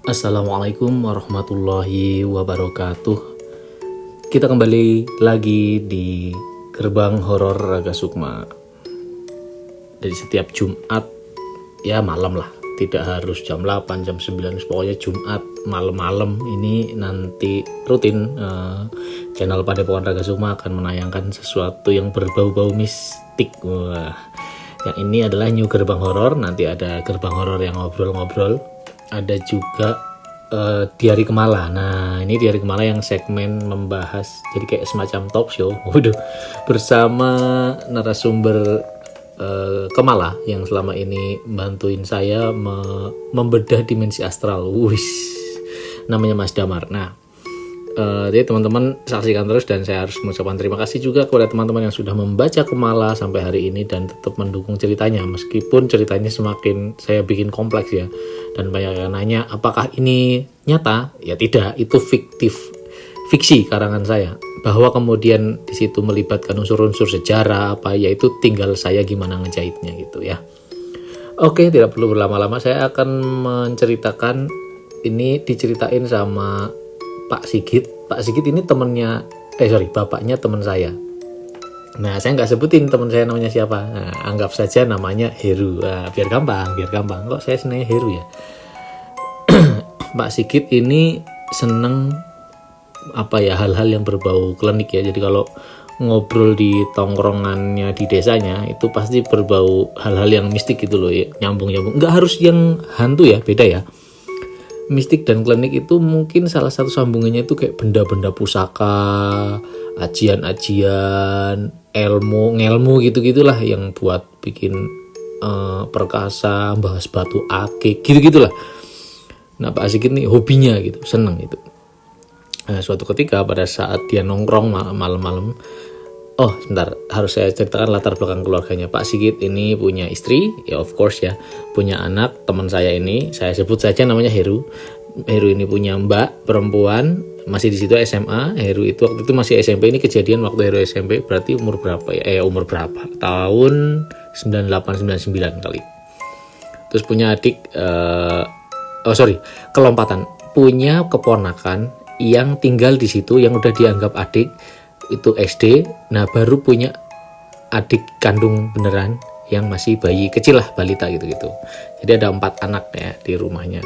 Assalamualaikum warahmatullahi wabarakatuh. Kita kembali lagi di Gerbang Horor Raga Sukma. Dari setiap Jumat, ya malam lah, tidak harus jam 8, jam 9, pokoknya Jumat malam-malam ini nanti rutin channel Padepokan Raga Sukma akan menayangkan sesuatu yang berbau-bau mistik. Wah, yang ini adalah new gerbang horor. Nanti ada gerbang horor yang ngobrol-ngobrol. Ada juga di Hari Kemala. Nah, ini di Hari Kemala yang segmen membahas, jadi kayak semacam talk show. Waduh, bersama narasumber Kemala yang selama ini bantuin saya membedah dimensi astral. Namanya Mas Damar. Nah, jadi teman-teman saksikan terus, dan saya harus mengucapkan terima kasih juga kepada teman-teman yang sudah membaca Kemala sampai hari ini dan tetap mendukung ceritanya, meskipun ceritanya semakin saya bikin kompleks ya, dan banyak yang nanya apakah ini nyata. Ya tidak, itu fiksi karangan saya, bahwa kemudian di situ melibatkan unsur-unsur sejarah apa, yaitu tinggal saya gimana ngejahitnya gitu ya. Oke, tidak perlu berlama-lama, saya akan menceritakan ini, diceritain sama Pak Sigit. Pak Sigit ini bapaknya teman saya. Nah, saya nggak sebutin teman saya namanya siapa. Nah, anggap saja namanya Heru. Nah, biar gampang. Kok saya senangnya Heru ya. Pak Sigit ini seneng hal-hal yang berbau klinik ya. Jadi kalau ngobrol di tongkrongannya di desanya itu pasti berbau hal-hal yang mistik gitu loh ya. Nyambung. Nggak harus yang hantu ya, beda ya. Mistik dan klinik itu mungkin salah satu sambungannya itu kayak benda-benda pusaka, ajian-ajian, ngelmu gitu-gitulah, yang buat bikin perkasa, bahas batu akik gitu-gitulah. Nah, Pak Sigit nih hobinya gitu, seneng gitu. Nah, suatu ketika pada saat dia nongkrong malam-malam, sebentar, harus saya ceritakan latar belakang keluarganya. Pak Sigit ini punya istri, ya of course ya, punya anak. Teman saya ini, saya sebut saja namanya Heru. Heru ini punya mbak perempuan, masih di situ SMA. Heru itu waktu itu masih SMP. Ini kejadian waktu Heru SMP, berarti umur berapa ya? Umur berapa? Tahun 98-99 kali. Terus punya adik, kelompatan. Punya keponakan yang tinggal di situ, yang udah dianggap adik, itu SD. Nah, baru punya adik kandung beneran yang masih bayi kecil lah, balita gitu-gitu. Jadi ada 4 anak ya di rumahnya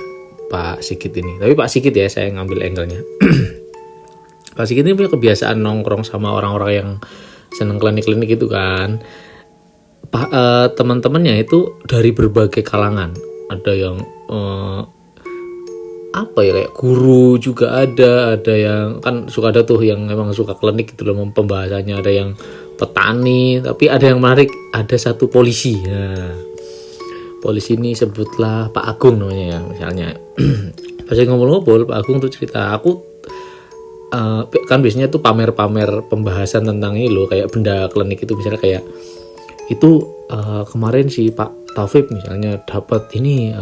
Pak Sigit ini. Tapi Pak Sigit ya, saya ngambil angle-nya. Pak Sigit ini punya kebiasaan nongkrong sama orang-orang yang seneng klinik-klinik gitu kan. Teman-temannya itu dari berbagai kalangan. Ada yang kayak guru juga ada yang kan suka, ada tuh yang memang suka klinik gitu loh pembahasannya, ada yang petani, tapi ada yang menarik, ada satu polisi. Nah, polisi ini sebutlah Pak Agung namanya ya, misalnya. Pas ngobrol-ngobrol, Pak Agung tuh cerita, aku kan biasanya tuh pamer-pamer pembahasan tentang ini loh, kayak benda klinik itu, misalnya kayak itu kemarin si Pak Taufik misalnya dapat ini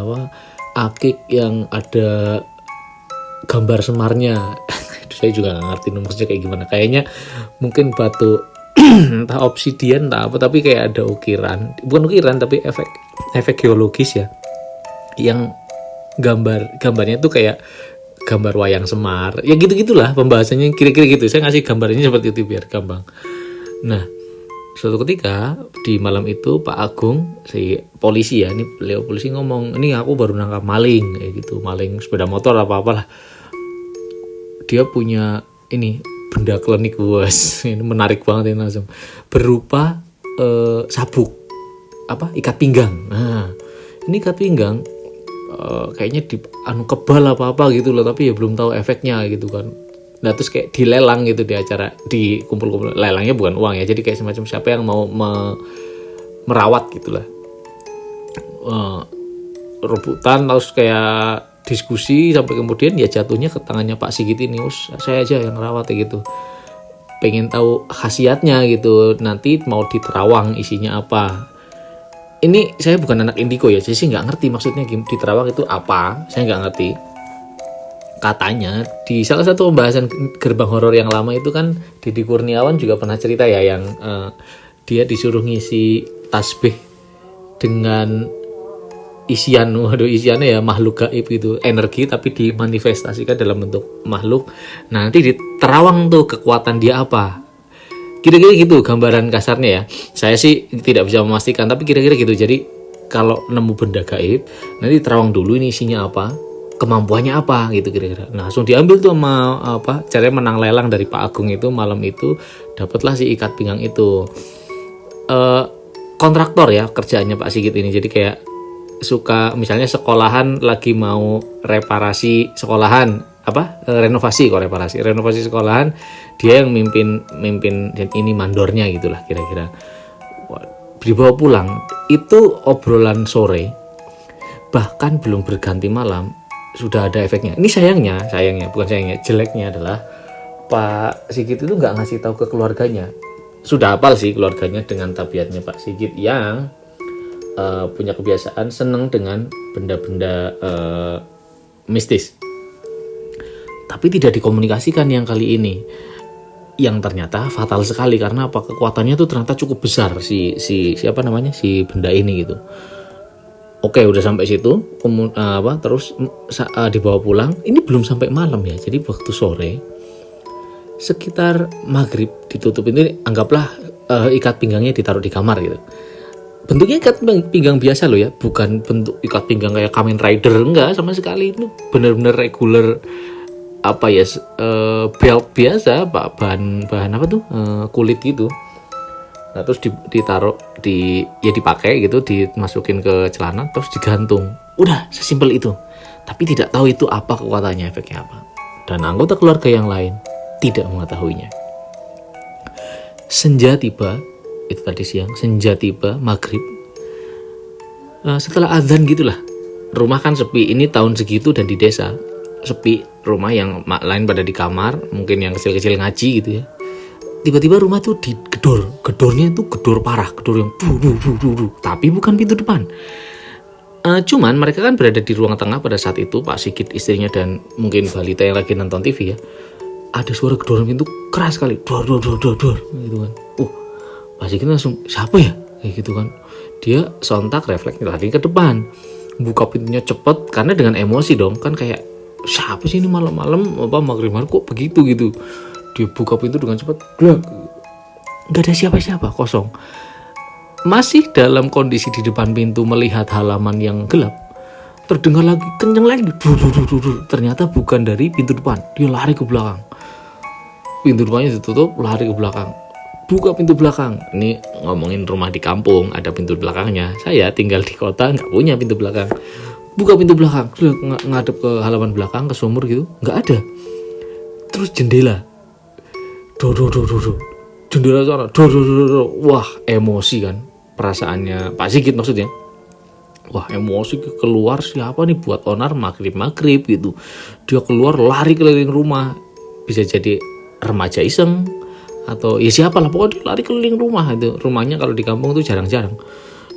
akik yang ada gambar semarnya. Saya juga nggak ngerti maksudnya kayak gimana. Kayaknya mungkin batu entah obsidian entah apa, tapi kayak ada bukan ukiran tapi efek geologis ya, yang gambarnya itu kayak gambar wayang Semar ya, gitu-gitulah pembahasannya, kira-kira gitu. Saya ngasih gambarnya seperti itu biar gampang. Nah, suatu ketika di malam itu Pak Agung, si polisi ya, ini beliau polisi ngomong, ini aku baru nangkap maling kayak gitu, maling sepeda motor apa-apalah. Dia punya ini benda klinik, ini menarik banget ini, langsung berupa sabuk ikat pinggang. Nah, ini ikat pinggang kayaknya di kebal apa-apa gitu loh, tapi ya belum tahu efeknya gitu kan. Nah, terus kayak dilelang gitu di acara, di kumpul-kumpul. Lelangnya bukan uang ya, jadi kayak semacam siapa yang mau merawat gitulah. Rebutan, terus kayak diskusi, sampai kemudian ya jatuhnya ke tangannya Pak Sigit ini. Saya aja yang rawat ya gitu. Pengen tahu khasiatnya gitu, nanti mau diterawang isinya apa. Ini saya bukan anak indigo ya, jadi sih nggak ngerti maksudnya diterawang itu apa. Saya nggak ngerti. Katanya di salah satu pembahasan gerbang horor yang lama itu kan, Didi Kurniawan juga pernah cerita ya, yang dia disuruh ngisi tasbih dengan isian, waduh isiannya ya makhluk gaib gitu, energi tapi dimanifestasikan dalam bentuk makhluk. Nah, nanti diterawang tuh kekuatan dia apa. Kira-kira gitu gambaran kasarnya ya. Saya sih tidak bisa memastikan, tapi kira-kira gitu. Jadi kalau nemu benda gaib, nanti terawang dulu ini isinya apa, kemampuannya apa gitu kira-kira. Nah, langsung diambil tuh sama caranya menang lelang dari Pak Agung itu malam itu, dapatlah si ikat pinggang itu. Kontraktor ya kerjaannya Pak Sigit ini. Jadi kayak suka misalnya sekolahan lagi mau reparasi sekolahan, renovasi sekolahan, dia yang mimpin dan ini mandornya gitulah kira-kira. Dibawa pulang itu obrolan sore, bahkan belum berganti malam sudah ada efeknya. Ini jeleknya adalah Pak Sigit itu nggak ngasih tahu ke keluarganya. Sudah hafal sih keluarganya dengan tabiatnya Pak Sigit yang punya kebiasaan seneng dengan benda-benda mistis. Tapi tidak dikomunikasikan yang kali ini, yang ternyata fatal sekali karena apa, kekuatannya tuh ternyata cukup besar si benda ini gitu. Oke, udah sampai situ, terus dibawa pulang. Ini belum sampai malam ya, jadi waktu sore sekitar maghrib ditutup ini, anggaplah ikat pinggangnya ditaruh di kamar gitu. Bentuknya ikat pinggang biasa loh ya, bukan bentuk ikat pinggang kayak Kamen Rider, enggak sama sekali. Itu benar-benar regular belt biasa, bahan kulit gitu. Nah, terus ditaruh dipakai gitu, dimasukin ke celana terus digantung. Udah sesimpel itu. Tapi tidak tahu itu apa kekuatannya, efeknya apa. Dan anggota keluarga yang lain tidak mengetahuinya. Senja tiba, itu tadi siang, senja tiba maghrib. Setelah azan gitulah. Rumah kan sepi, ini tahun segitu dan di desa sepi, rumah yang lain pada di kamar, mungkin yang kecil-kecil ngaji gitu ya. Tiba-tiba rumah tuh gedornya itu gedor parah, gedor yang tapi bukan pintu depan. Cuman mereka kan berada di ruang tengah pada saat itu, Pak Sigit, istrinya, dan mungkin balita yang lagi nonton TV ya. Ada suara gedoran pintu keras sekali, dor gitu kan. Pak Sigit langsung, siapa ya? Kayak gitu kan. Dia sontak refleks lari ke depan, buka pintunya cepet karena dengan emosi dong kan, kayak siapa sih ini malam-malam maghrib-maghrib kok begitu gitu. Dia buka pintu dengan cepat, glak, nggak ada siapa-siapa, kosong. Masih dalam kondisi di depan pintu melihat halaman yang gelap, terdengar lagi kenceng lagi, ternyata bukan dari pintu depan, dia lari ke belakang. Pintu depannya ditutup, lari ke belakang, buka pintu belakang. Ini ngomongin rumah di kampung ada pintu belakangnya, saya tinggal di kota nggak punya pintu belakang. Buka pintu belakang, ngadep ke halaman belakang, ke sumur gitu, nggak ada. Terus jendela, jendela sana, wah emosi kan, perasaannya Pak Sigit maksudnya. Wah emosi, keluar siapa nih buat onar maghrib gitu. Dia keluar lari keliling rumah, bisa jadi remaja iseng atau ya siapa lah, pokoknya dia lari keliling rumah. Itu rumahnya kalau di kampung tuh jarang-jarang.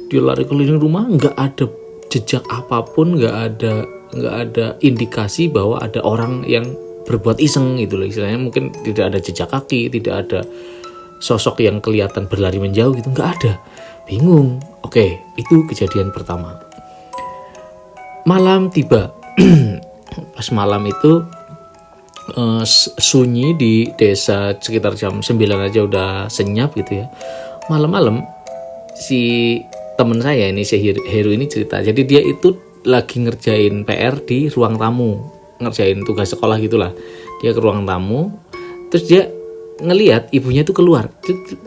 Dia lari keliling rumah, nggak ada jejak apapun, nggak ada indikasi bahwa ada orang yang berbuat iseng gitu loh istilahnya. Mungkin tidak ada jejak kaki, tidak ada sosok yang kelihatan berlari menjauh gitu, nggak ada. Bingung. Oke, itu kejadian pertama. Malam tiba. Pas malam itu sunyi di desa, sekitar jam 9 aja udah senyap gitu ya. Malam-malam si temen saya ini, si Heru ini cerita, jadi dia itu lagi ngerjain PR di ruang tamu, ngerjain tugas sekolah gitulah. Dia ke ruang tamu, terus dia ngelihat ibunya itu keluar,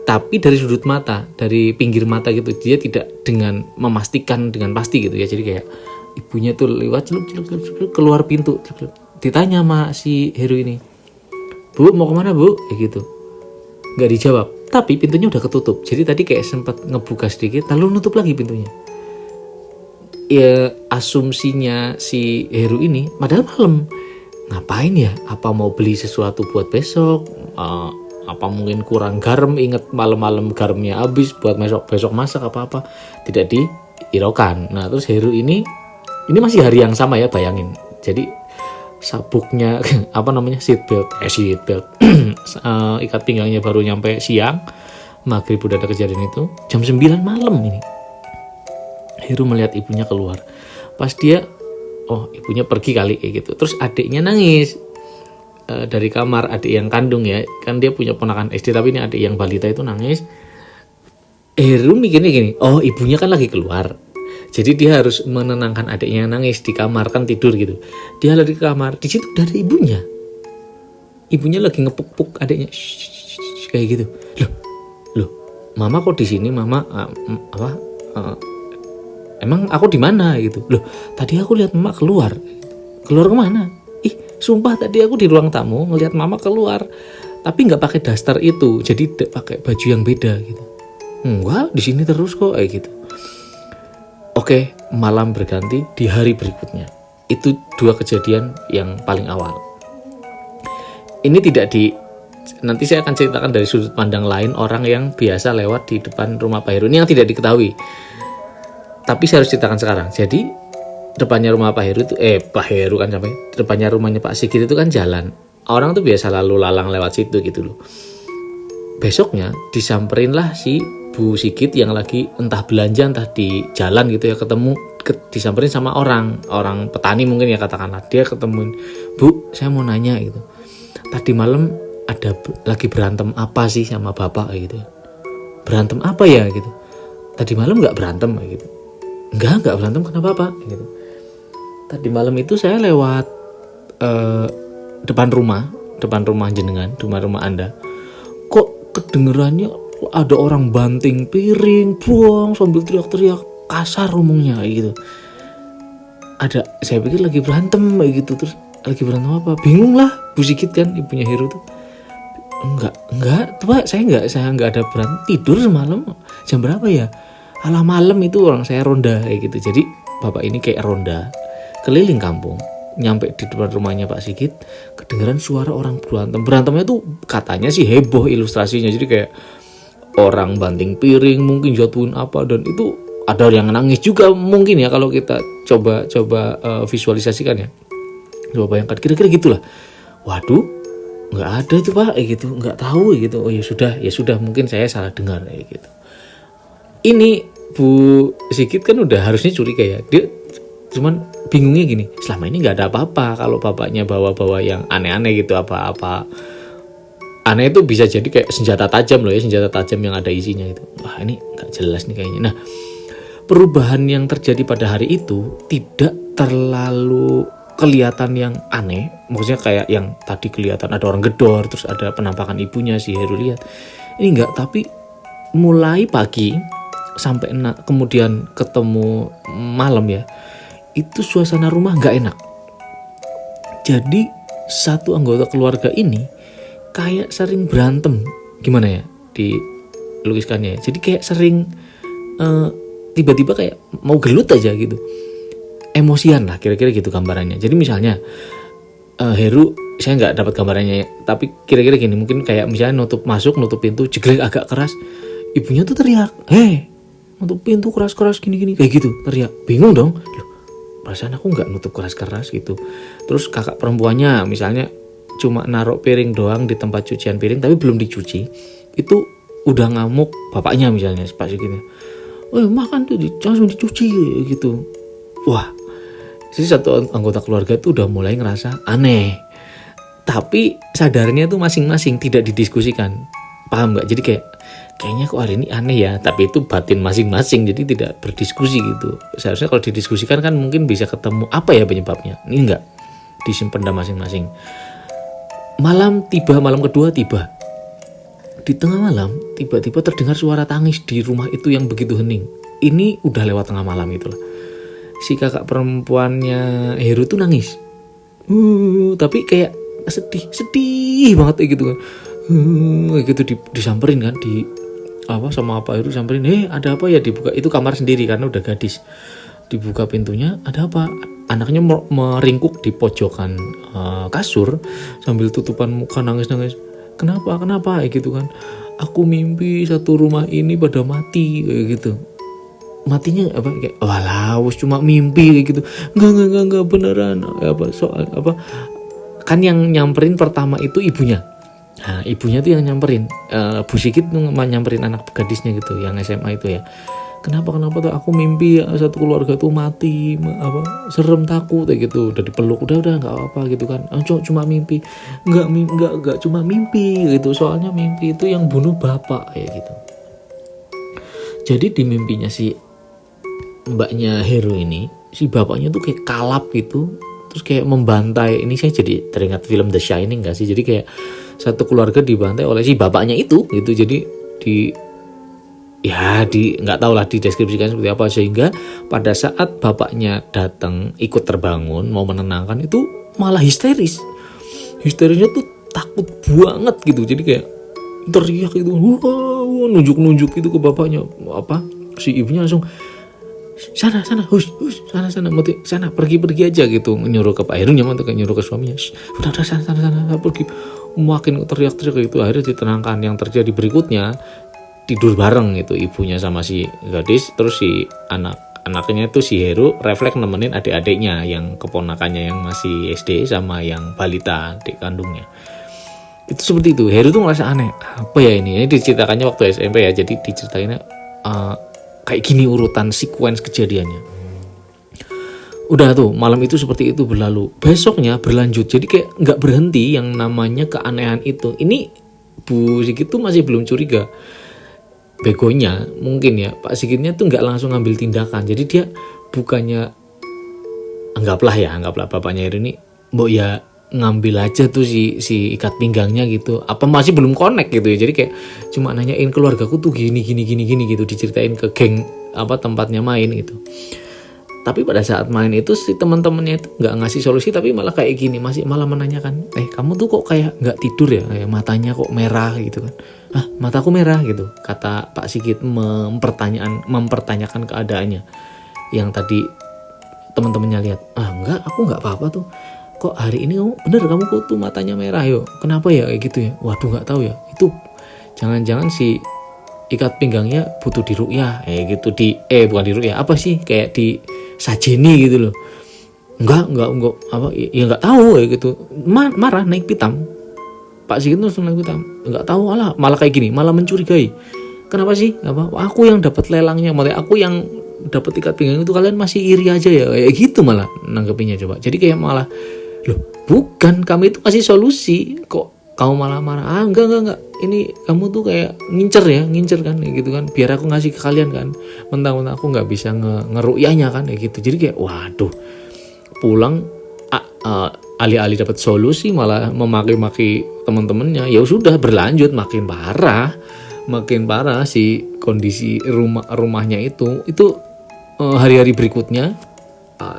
tapi dari sudut mata, dari pinggir mata gitu. Dia tidak dengan memastikan dengan pasti gitu ya. Jadi kayak ibunya tuh lewat celup, keluar pintu. Ditanya sama si Heru ini, "Bu, mau kemana Bu?" Kayak gitu. Nggak dijawab, tapi pintunya udah ketutup. Jadi tadi kayak sempat ngebuka sedikit, lalu nutup lagi pintunya. Ya asumsinya si Heru ini, padahal malam, ngapain ya? Apa mau beli sesuatu buat besok? Apa mungkin kurang garam, inget malam-malam garamnya habis buat besok masak apa-apa. Tidak dihiraukan. Nah terus Heru ini masih hari yang sama ya, bayangin. Jadi sabuknya seatbelt ikat pinggangnya baru nyampe siang, maghrib udah ada kejadian itu. Jam 9 malam ini Heru melihat ibunya keluar. Pas dia, oh ibunya pergi kali kayak gitu. Terus adiknya nangis dari kamar, adik yang kandung ya, kan dia punya ponakan SD tapi ini adik yang balita itu nangis. Heru mikirnya gini, oh ibunya kan lagi keluar, jadi dia harus menenangkan adiknya yang nangis di kamar, kan tidur gitu. Dia lari ke kamar, di situ udah ada ibunya lagi ngepuk-puk adiknya, shh, kayak gitu. Loh, mama kok di sini, mama emang aku di mana gitu. Loh, tadi aku lihat mama keluar kemana? Ih, sumpah tadi aku di ruang tamu ngelihat mama keluar, tapi nggak pakai daster itu, jadi pakai baju yang beda gitu. Enggak, di sini terus kok kayak gitu. Oke, malam berganti di hari berikutnya. Itu 2 kejadian yang paling awal. Ini nanti saya akan ceritakan dari sudut pandang lain, orang yang biasa lewat di depan rumah Pak Heru. Ini yang tidak diketahui. Tapi saya harus ceritakan sekarang. Jadi depannya rumah Pak Heru itu, Pak Heru kan sampai depannya rumahnya Pak Sigit itu kan jalan. Orang tuh biasa lalu lalang lewat situ gitu loh. Besoknya disamperin lah si Bu Sigit yang lagi entah belanja entah di jalan gitu ya, disamperin sama orang petani mungkin ya katakanlah. Dia ketemuin, Bu saya mau nanya gitu, tadi malam ada lagi berantem apa sih sama bapak gitu. Berantem apa ya gitu, tadi malam nggak berantem gitu. Enggak berantem, kenapa Pak gitu. Tadi malam itu saya lewat depan rumah jenengan, rumah Anda, kok kedengerannya ada orang banting piring, buang sambil teriak-teriak kasar ngomongnya gitu. Saya pikir lagi berantem kayak gitu. Terus lagi berantem apa? Bingung lah Bu Sigit kan, ibunya Heru tuh. Enggak, tuh Pak, saya enggak ada berantem, tidur semalam. Jam berapa ya? Alah malam itu orang saya ronda kayak gitu. Jadi bapak ini kayak ronda keliling kampung. Nyampe di depan rumahnya Pak Sigit, kedengeran suara orang berantemnya tuh katanya sih heboh ilustrasinya. Jadi kayak orang banting piring, mungkin jatuhin apa, dan itu ada yang nangis juga mungkin ya kalau kita coba visualisasikan ya. Coba bayangkan kira-kira gitulah. Waduh, nggak ada itu Pak gitu, nggak tahu gitu. Oh ya sudah mungkin saya salah dengar gitu. Ini Bu Sigit kan udah harusnya curiga ya. Dia cuman bingungnya gini, selama ini nggak ada apa-apa kalau bapaknya bawa yang aneh-aneh gitu, apa-apa aneh itu bisa jadi kayak senjata tajam loh ya, senjata tajam yang ada isinya itu. Wah ini nggak jelas nih kayaknya. Nah, perubahan yang terjadi pada hari itu tidak terlalu kelihatan yang aneh. Maksudnya kayak yang tadi kelihatan ada orang gedor, terus ada penampakan ibunya si Heru lihat. Ini enggak, tapi mulai pagi sampai kemudian ketemu malam ya, itu suasana rumah nggak enak. Jadi satu anggota keluarga ini kayak sering berantem, gimana ya dilukiskannya ya. Jadi kayak sering tiba-tiba kayak mau gelut aja gitu, emosian lah kira-kira gitu gambarannya. Jadi misalnya Heru, saya nggak dapat gambarannya ya, tapi kira-kira gini, mungkin kayak misalnya nutup pintu jeglek agak keras, ibunya tuh teriak, nutup pintu keras-keras gini-gini kayak gitu, teriak. Bingung dong, loh perasaan aku nggak nutup keras-keras gitu. Terus kakak perempuannya misalnya cuma naruh piring doang di tempat cucian piring tapi belum dicuci, itu udah ngamuk bapaknya misalnya Pak Sigitnya. Makan tuh langsung dicuci gitu. Wah, jadi satu anggota keluarga tuh udah mulai ngerasa aneh. Tapi sadarnya tuh masing-masing, tidak didiskusikan. Paham nggak? Jadi kayaknya kok hari ini aneh ya, tapi itu batin masing-masing, jadi tidak berdiskusi gitu. Seharusnya kalau didiskusikan kan mungkin bisa ketemu apa ya penyebabnya. Ini enggak, disimpan masing-masing. Malam kedua tiba. Di tengah malam tiba-tiba terdengar suara tangis di rumah itu yang begitu hening. Ini udah lewat tengah malam itulah. Si kakak perempuannya Heru tuh nangis. Tapi kayak sedih banget kayak gitu kan. Kayak gitu disamperin kan, sama Pak Heru samperin, ada apa ya, dibuka, itu kamar sendiri karena udah gadis. Dibuka pintunya, ada apa? Anaknya meringkuk di pojokan kasur sambil tutupan muka nangis-nangis. Kenapa kayak gitu kan? Aku mimpi satu rumah ini pada mati kayak gitu. Matinya apa kayak walah cuma mimpi kayak gitu. Enggak beneran. Soal kan yang nyamperin pertama itu ibunya. Nah, ibunya tuh yang nyamperin. Bu Sigit tuh nyamperin anak gadisnya gitu yang SMA itu ya. kenapa tuh aku mimpi satu keluarga tuh mati, serem, takut kayak gitu. Udah dipeluk, udah nggak apa gitu kan, cuma mimpi. Nggak cuma mimpi gitu, soalnya mimpi itu yang bunuh bapak kayak gitu. Jadi di mimpinya si mbaknya Heru ini, si bapaknya tuh kayak kalap gitu, terus kayak membantai. Ini saya jadi teringat film The Shining gak sih? Jadi kayak satu keluarga dibantai oleh si bapaknya itu gitu. Jadi nggak tahu lah dideskripsikan seperti apa, sehingga pada saat bapaknya datang ikut terbangun mau menenangkan itu malah histerisnya tuh takut banget gitu. Jadi kayak teriak gitu, nunjuk gitu ke bapaknya. Si ibunya langsung sana hush sana pergi aja gitu, nyuruh ke Pak Heru, nyuruh ke suaminya, udah sana pergi. Makin teriak-teriak gitu. Akhirnya ditenangkan. Yang terjadi berikutnya, tidur bareng gitu ibunya sama si gadis. Terus si anaknya itu si Heru refleks nemenin adik-adiknya yang keponakannya yang masih SD sama yang balita, adik kandungnya. Itu seperti itu. Heru tuh ngerasa aneh, apa ya ini diceritakannya waktu SMP ya. Jadi diceritainnya kayak gini urutan sequence kejadiannya. Udah tuh malam itu seperti itu berlalu. Besoknya berlanjut. Jadi kayak nggak berhenti yang namanya keanehan itu. Ini Bu Sigit tuh masih belum curiga. Begonya mungkin ya Pak Sigitnya tuh nggak langsung ngambil tindakan. Jadi dia bukannya anggaplah bapaknya ini mbok ya ngambil aja tuh si ikat pinggangnya gitu. Apa masih belum connect gitu ya. Jadi kayak cuma nanyain keluargaku tuh gini gitu, diceritain ke geng tempatnya main gitu. Tapi pada saat main itu si teman-temannya itu nggak ngasih solusi, tapi malah kayak gini, malah menanyakan, kamu tuh kok kayak nggak tidur ya, kayak matanya kok merah gitu kan. Mataku merah gitu, kata Pak Sigit mempertanyakan keadaannya. Yang tadi teman-temannya lihat, enggak, aku nggak apa-apa tuh. Kok hari ini kamu kok tuh matanya merah yo? Kenapa ya kayak gitu ya? Waduh, nggak tahu ya. Itu jangan-jangan si ikat pinggangnya butuh diruqyah gitu, bukan diruqyah, apa sih, kayak di sajeni gitu loh. Enggak ya nggak tahu kayak gitu. Marah, naik pitam. Pak Sigit langsung naik pitam, nggak tahu, malah kayak gini, malah mencurigai. Kenapa sih? Aku yang dapat lelangnya, malah aku yang dapat ikat pinggang itu, kalian masih iri aja ya, kayak gitu malah nanggepinnya. Coba jadi kayak malah, loh bukan, kami itu kasih solusi kok kamu malah marah. Enggak, ini kamu tuh kayak ngincer kan gitu kan, biar aku ngasih ke kalian kan, mentang-mentang aku nggak bisa ngeruqyahnya kan kayak gitu. Jadi kayak waduh, pulang alih-alih dapat solusi malah memaki-maki teman-temannya. Ya sudah, berlanjut makin parah si kondisi rumahnya itu hari-hari berikutnya.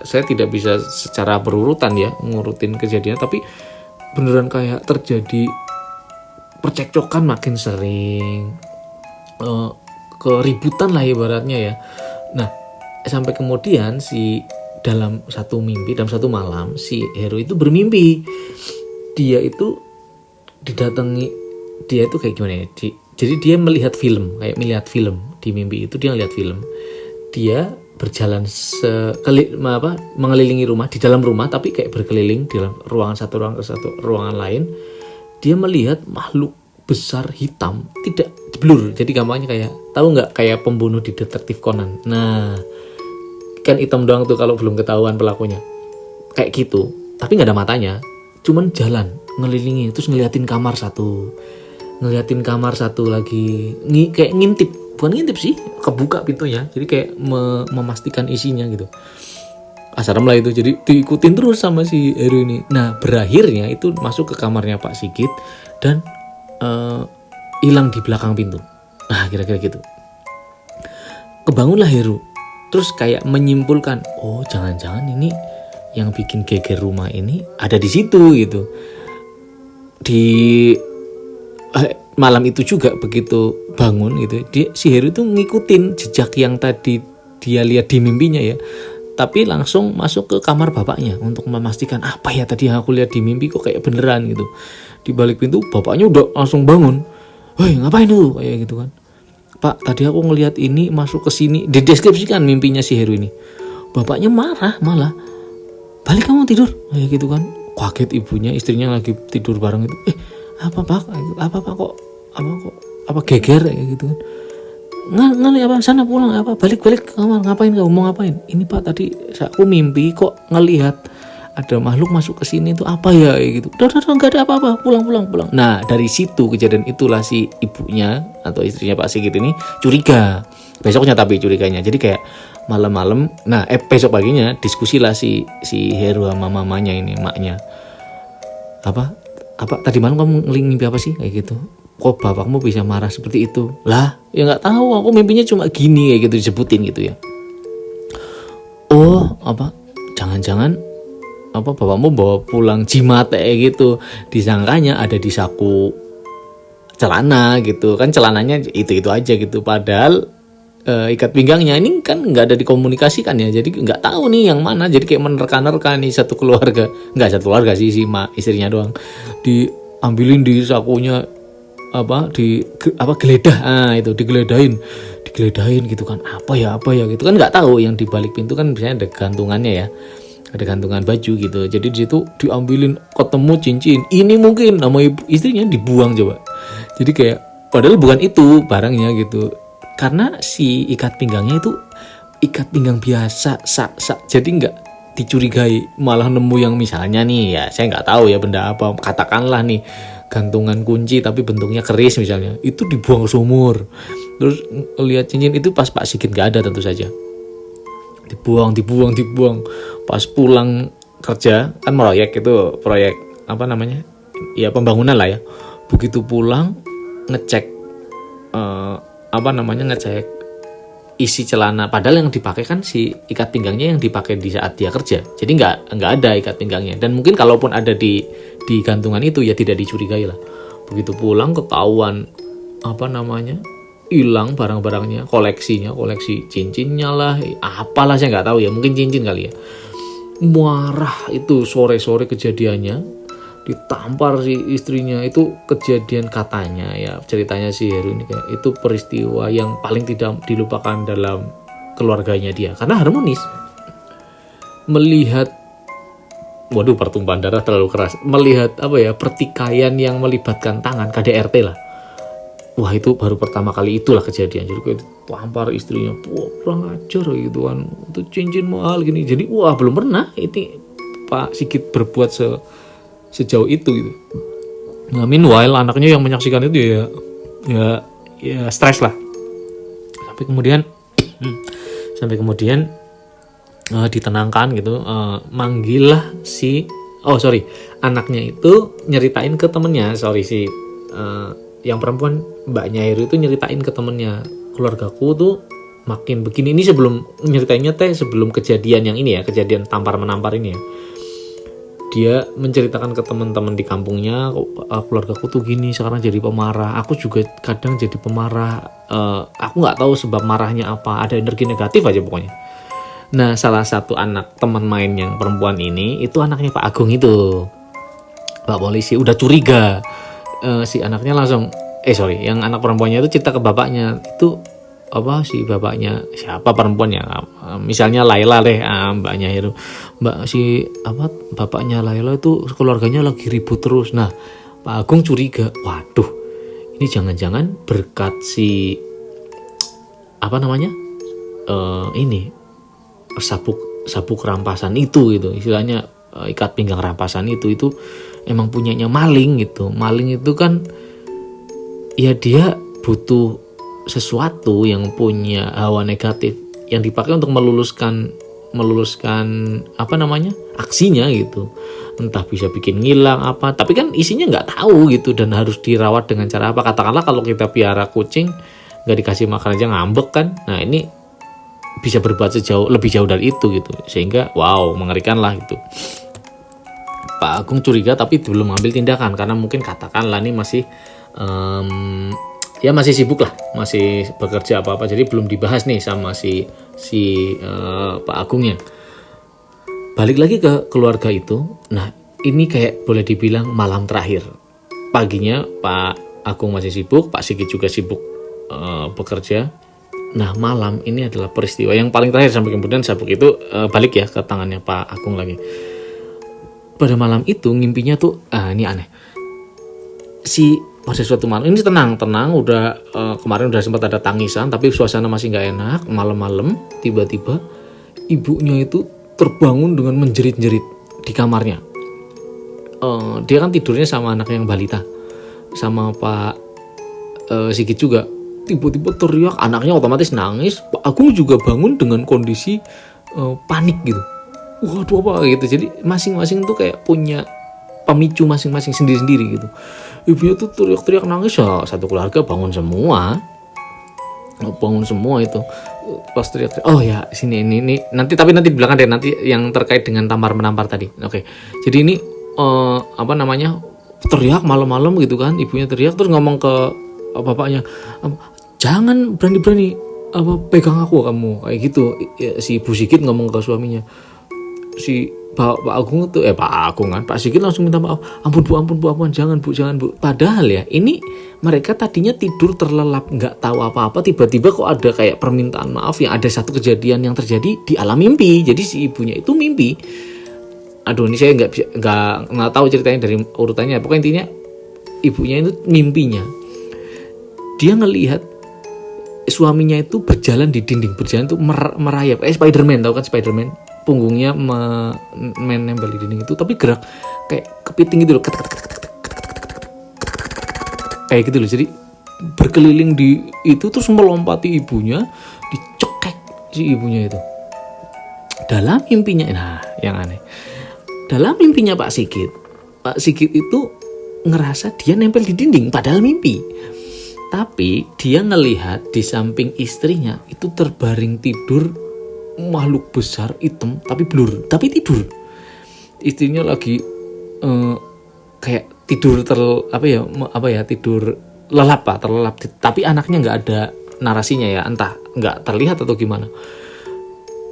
Saya tidak bisa secara berurutan ya ngurutin kejadian, tapi beneran kayak terjadi percekcokan makin sering, keributan lah ibaratnya ya. Nah, sampai kemudian dalam satu malam si Heru itu bermimpi dia itu didatangi, dia itu kayak gimana ya, jadi dia melihat film di mimpi itu. Dia melihat film, dia berjalan mengelilingi rumah, di dalam rumah tapi kayak berkeliling di dalam ruangan satu ruangan lain. Dia melihat makhluk besar hitam, tidak blur, jadi gampangnya kayak, tahu nggak, kayak pembunuh di Detektif Conan. Nah kan hitam doang tuh kalau belum ketahuan pelakunya, kayak gitu, tapi nggak ada matanya, cuman jalan ngelilingi, terus ngeliatin kamar satu lagi, kayak bukan ngintip sih, kebuka pintunya, jadi kayak memastikan isinya gitu. Serem lah itu. Jadi diikutin terus sama si Heru ini. Nah berakhirnya itu masuk ke kamarnya Pak Sigit dan hilang di belakang pintu. Nah kira-kira gitu. Kebangunlah Heru, terus kayak menyimpulkan, oh jangan-jangan ini yang bikin geger rumah ini ada di situ gitu. Di malam itu juga begitu bangun gitu, si Heru itu ngikutin jejak yang tadi dia lihat di mimpinya ya, tapi langsung masuk ke kamar bapaknya untuk memastikan, apa ya tadi yang aku lihat di mimpi kok kayak beneran gitu. Di balik pintu bapaknya udah langsung bangun, woi ngapain lu, kayak gitu kan. Pak, tadi aku ngelihat ini masuk ke sini, dideskripsikan mimpinya si Heru ini. Bapaknya marah, malah balik kamu tidur, kayak gitu kan. Kaget ibunya, istrinya lagi tidur bareng itu, apa pak kok geger kayak gitu kan. ngali apa, sana pulang apa, balik ke kamar, ngapain kamu, mau ngapain? Ini Pak, tadi aku mimpi kok ngelihat ada makhluk masuk ke sini, itu apa ya gitu. Udah nggak ada apa-apa, pulang. Nah dari situ kejadian itulah si ibunya atau istrinya Pak Sigit ini curiga besoknya, tapi curiganya jadi kayak malam-malam. Nah besok paginya diskusi lah si Heru sama mamanya ini, maknya, apa tadi malam kamu mimpi apa sih kayak gitu, kok bapakmu bisa marah seperti itu? Lah ya nggak tahu, aku mimpinya cuma gini kayak gitu, disebutin gitu ya. Oh apa, jangan-jangan apa bapakmu bawa pulang jimat kayak gitu, disangkanya ada di saku celana gitu kan, celananya itu aja gitu, padahal ikat pinggangnya ini kan nggak ada dikomunikasikan ya, jadi nggak tahu nih yang mana, jadi kayak menerka-nerka nih satu keluarga, nggak satu keluarga sih, si istrinya doang diambilin di sakunya, geledah, itu digeledahin gitu kan, apa ya gitu kan, nggak tahu yang di balik pintu kan biasanya ada gantungannya ya, ada gantungan baju gitu, jadi di situ diambilin, ketemu cincin, ini mungkin nama istrinya dibuang coba, jadi kayak padahal bukan itu barangnya gitu, karena si ikat pinggangnya itu ikat pinggang biasa, jadi nggak dicurigai, malah nemu yang misalnya nih ya, saya nggak tahu ya benda apa, katakanlah nih gantungan kunci tapi bentuknya keris misalnya, itu dibuang ke sumur. Terus lihat cincin itu pas Pak Sigit nggak ada tentu saja, dibuang. Pas pulang kerja kan proyek apa namanya ya, pembangunan lah ya, begitu pulang ngecek ngecek isi celana, padahal yang dipakai kan si ikat pinggangnya yang dipakai di saat dia kerja, jadi nggak ada ikat pinggangnya, dan mungkin kalaupun ada di gantungan itu ya tidak dicurigai lah. Begitu pulang ketahuan hilang barang-barangnya, koleksi cincinnya lah, apalah saya nggak tahu ya, mungkin cincin kali ya. Marah itu sore-sore kejadiannya, ditampar si istrinya. Itu kejadian katanya ya, ceritanya si Heru ini kayak itu peristiwa yang paling tidak dilupakan dalam keluarganya dia, karena harmonis. Melihat pertumpahan darah terlalu keras, melihat pertikaian yang melibatkan tangan, KDRT lah. Wah itu baru pertama kali itulah kejadian, jadi kayak ditampar istrinya, kurang ajar gitu kan, itu cincin mahal gini. Jadi belum pernah ini Pak Sigit berbuat sejauh itu gitu. Nah meanwhile anaknya yang menyaksikan itu ya stres lah, sampai kemudian ditenangkan gitu, manggil lah anaknya itu nyeritain ke temennya, yang perempuan mbaknya Heru itu nyeritain ke temennya, keluargaku tuh makin begini. Ini sebelum nyeritainnya sebelum kejadian yang ini ya, kejadian tampar menampar ini ya, dia menceritakan ke teman-teman di kampungnya, keluargaku tuh gini, sekarang jadi pemarah, aku juga kadang jadi pemarah, aku nggak tahu sebab marahnya apa, ada energi negatif aja pokoknya. Nah salah satu anak teman main yang perempuan ini itu anaknya Pak Agung itu, Pak Polisi, udah curiga. Si anaknya langsung yang anak perempuannya itu cerita ke bapaknya, itu si bapaknya siapa perempuannya, misalnya Laila deh, mbaknya Heru, bapaknya Laila itu keluarganya lagi ribut terus. Nah Pak Agung curiga, waduh ini jangan-jangan berkat si ini sabuk rampasan itu gitu, istilahnya ikat pinggang rampasan itu emang punyanya maling gitu. Maling itu kan ya dia butuh sesuatu yang punya hawa negatif yang dipakai untuk meluluskan aksinya gitu. Entah bisa bikin ngilang apa, tapi kan isinya nggak tahu gitu, dan harus dirawat dengan cara apa. Katakanlah kalau kita piara kucing nggak dikasih makan aja ngambek kan, nah ini bisa berbuat lebih jauh dari itu gitu, sehingga mengerikan lah gitu. Pak Agung curiga tapi belum ambil tindakan, karena mungkin katakanlah nih masih masih sibuk lah, masih bekerja apa-apa, jadi belum dibahas nih sama si Pak Agungnya. Balik lagi ke keluarga itu. Nah ini kayak boleh dibilang malam terakhir. Paginya Pak Agung masih sibuk, Pak Sigit juga sibuk bekerja. Nah malam ini adalah peristiwa yang paling terakhir, sampai kemudian sabuk itu balik ya ke tangannya Pak Agung lagi. Pada malam itu ngimpinya tuh ini aneh. Si pada suatu malam ini tenang udah kemarin udah sempat ada tangisan tapi suasana masih nggak enak. Malam-malam tiba-tiba ibunya itu terbangun dengan menjerit-jerit di kamarnya. Dia kan tidurnya sama anaknya yang balita sama Pak Sigit juga. Tiba-tiba teriak, anaknya otomatis nangis. Pak Agung juga bangun dengan kondisi panik gitu. Waduh apa gitu. Jadi masing-masing tuh kayak punya pemicu masing-masing sendiri-sendiri gitu. Ibunya tuh teriak-teriak nangis, ya satu keluarga bangun semua itu pas teriak. Oh ya sini ini nanti di belakang deh, nanti yang terkait dengan tampar menampar tadi. Oke. Jadi ini teriak malam-malam gitu kan, ibunya teriak terus ngomong ke bapaknya, jangan berani-berani pegang aku kamu kayak gitu. Si Ibu Sigit ngomong ke suaminya. Si Pak Agung itu Pak Sigit langsung minta maaf. Ampun bu, jangan bu. Padahal ya ini mereka tadinya tidur terlelap nggak tahu apa-apa, tiba-tiba kok ada kayak permintaan maaf yang ada satu kejadian yang terjadi di alam mimpi. Jadi si ibunya itu mimpi. Aduh ini saya nggak tahu ceritanya dari urutannya. Pokoknya intinya ibunya itu mimpinya dia ngelihat suaminya itu berjalan di dinding, berjalan tuh merayap. Spiderman, tahu kan Spiderman? Punggungnya nempel di dinding itu, tapi gerak kayak kepiting gitu loh, kayak gitu loh. Jadi berkeliling di itu terus melompati ibunya, dicekek si ibunya itu dalam mimpinya. Nah yang aneh, dalam mimpinya Pak Sigit itu ngerasa dia nempel di dinding padahal mimpi. Tapi dia ngelihat di samping istrinya itu terbaring tidur makhluk besar hitam tapi blur, tapi tidur. Istrinya lagi kayak tidur tidur terlelap. Tapi anaknya nggak ada narasinya ya, entah nggak terlihat atau gimana.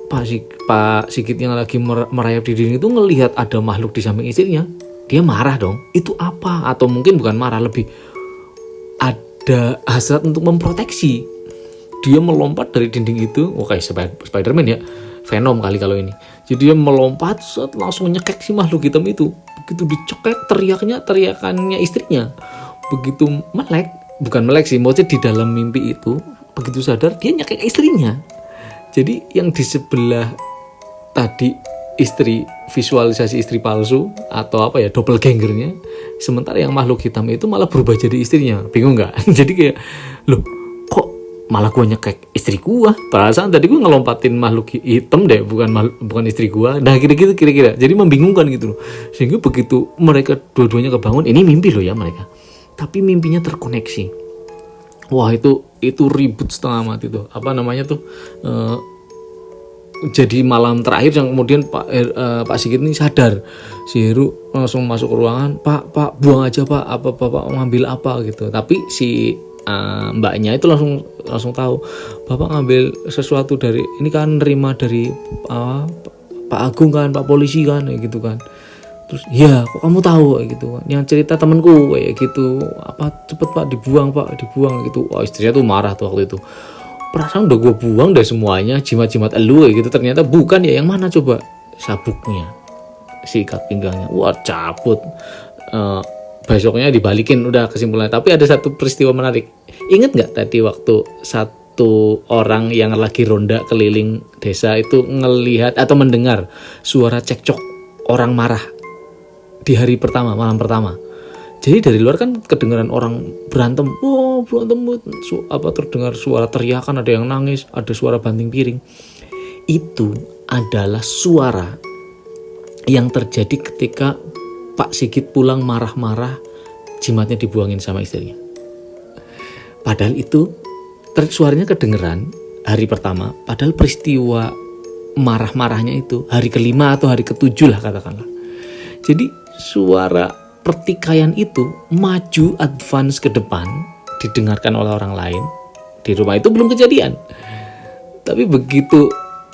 Pak Sigit yang lagi merayap di dinding itu ngelihat ada makhluk di samping istrinya. Dia marah dong. Itu apa? Atau mungkin bukan marah, lebih ada hasrat untuk memproteksi. Dia melompat dari dinding itu, kayak Spiderman ya, Venom kali kalau ini. Jadi dia melompat, langsung nyekek si makhluk hitam itu. Begitu dicekek, teriakannya istrinya. Begitu bukan melek sih, maksudnya di dalam mimpi itu, begitu sadar dia nyekek istrinya. Jadi yang di sebelah tadi visualisasi istri palsu atau doppelgangernya, sementara yang makhluk hitam itu malah berubah jadi istrinya. Bingung nggak? Jadi kayak loh, kok malah gue nyekek istri gue? Perasaan tadi gue ngelompatin makhluk hitam deh, bukan istri gue. Nah kira-kira. Jadi membingungkan gitu loh. Sehingga begitu mereka dua-duanya kebangun, ini mimpi loh ya mereka, tapi mimpinya terkoneksi. Wah itu ribut setengah mati tuh. Jadi malam terakhir yang kemudian Pak Sigit ini sadar. Si Heru langsung masuk ke ruangan, Pak buang aja Pak, apa Bapak ngambil apa gitu. Tapi si mbaknya itu langsung tahu, Bapak ngambil sesuatu dari ini kan, nerima dari Pak Agung kan, Pak polisi kan, kayak gitu kan. Terus ya kok kamu tahu kayak gitu kan, yang cerita temanku kayak gitu, cepet Pak dibuang gitu. Wah istrinya tuh marah tuh waktu itu. Perasaan udah gue buang dari semuanya, jimat-jimat elu kayak gitu, ternyata bukan ya. Yang mana coba? Sabuknya, sikat pinggangnya, wah cabut. Besoknya dibalikin, udah kesimpulannya. Tapi ada satu peristiwa menarik. Ingat nggak tadi waktu satu orang yang lagi ronda keliling desa itu ngelihat atau mendengar suara cekcok orang marah di hari pertama, malam pertama. Jadi dari luar kan kedengaran orang berantem, terdengar suara teriakan, ada yang nangis, ada suara banting piring. Itu adalah suara yang terjadi ketika Pak Sigit pulang marah-marah, jimatnya dibuangin sama istrinya. Padahal itu suaranya kedengeran hari pertama, padahal peristiwa marah-marahnya itu hari kelima atau hari ketujuh lah katakanlah. Jadi suara pertikaian itu maju advance ke depan, didengarkan oleh orang lain. Di rumah itu belum kejadian, tapi begitu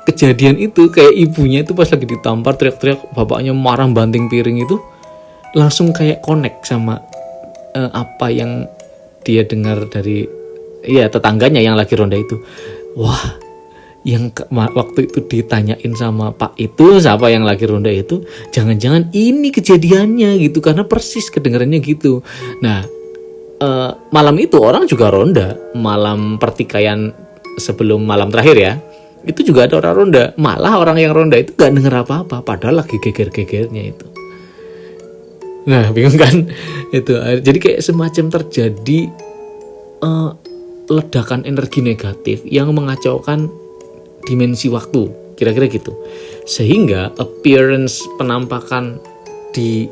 kejadian itu, kayak ibunya itu pas lagi ditampar teriak-teriak, bapaknya marah banting piring itu, langsung kayak connect sama apa yang dia dengar dari tetangganya yang lagi ronda itu. Wah, yang waktu itu ditanyain sama Pak itu, siapa yang lagi ronda itu, jangan-jangan ini kejadiannya gitu, karena persis kedengarannya gitu. Nah malam itu orang juga ronda, malam pertikaian sebelum malam terakhir ya, itu juga ada orang ronda. Malah orang yang ronda itu gak denger apa-apa, padahal lagi geger-gegernya itu. Nah bingung kan itu. Jadi kayak semacam terjadi ledakan energi negatif yang mengacaukan dimensi waktu, kira-kira gitu. Sehingga appearance, penampakan di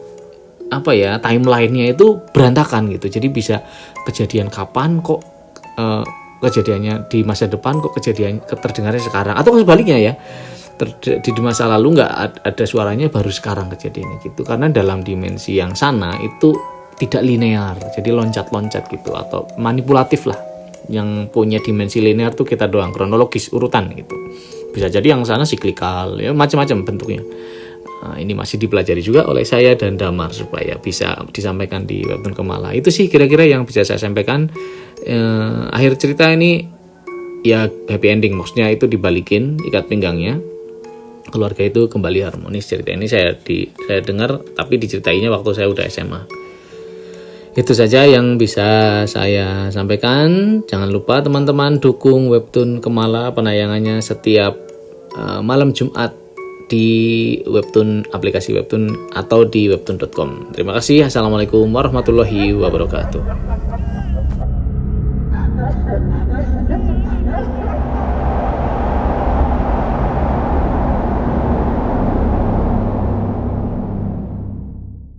timelinenya itu berantakan gitu. Jadi bisa kejadian kapan kok kejadiannya di masa depan, kok kejadian terdengarnya sekarang, atau sebaliknya ya, di masa lalu nggak ada suaranya, baru sekarang kejadiannya gitu. Karena dalam dimensi yang sana itu tidak linear, jadi loncat-loncat gitu, atau manipulatif lah. Yang punya dimensi linear tuh kita doang, kronologis, urutan gitu. Bisa jadi yang sana siklikal, ya macam-macam bentuknya. Nah, ini masih dipelajari juga oleh saya dan Damar supaya bisa disampaikan di Webtoon Kemala. Itu sih kira-kira yang bisa saya sampaikan. Akhir cerita ini ya happy ending, maksudnya itu dibalikin ikat pinggangnya, keluarga itu kembali harmonis. Cerita ini saya dengar, tapi diceritainnya waktu saya udah SMA. Itu saja yang bisa saya sampaikan. Jangan lupa teman-teman dukung Webtoon Kemala, penayangannya setiap malam Jumat di Webtoon, aplikasi Webtoon atau di webtoon.com. Terima kasih. Assalamualaikum warahmatullahi wabarakatuh.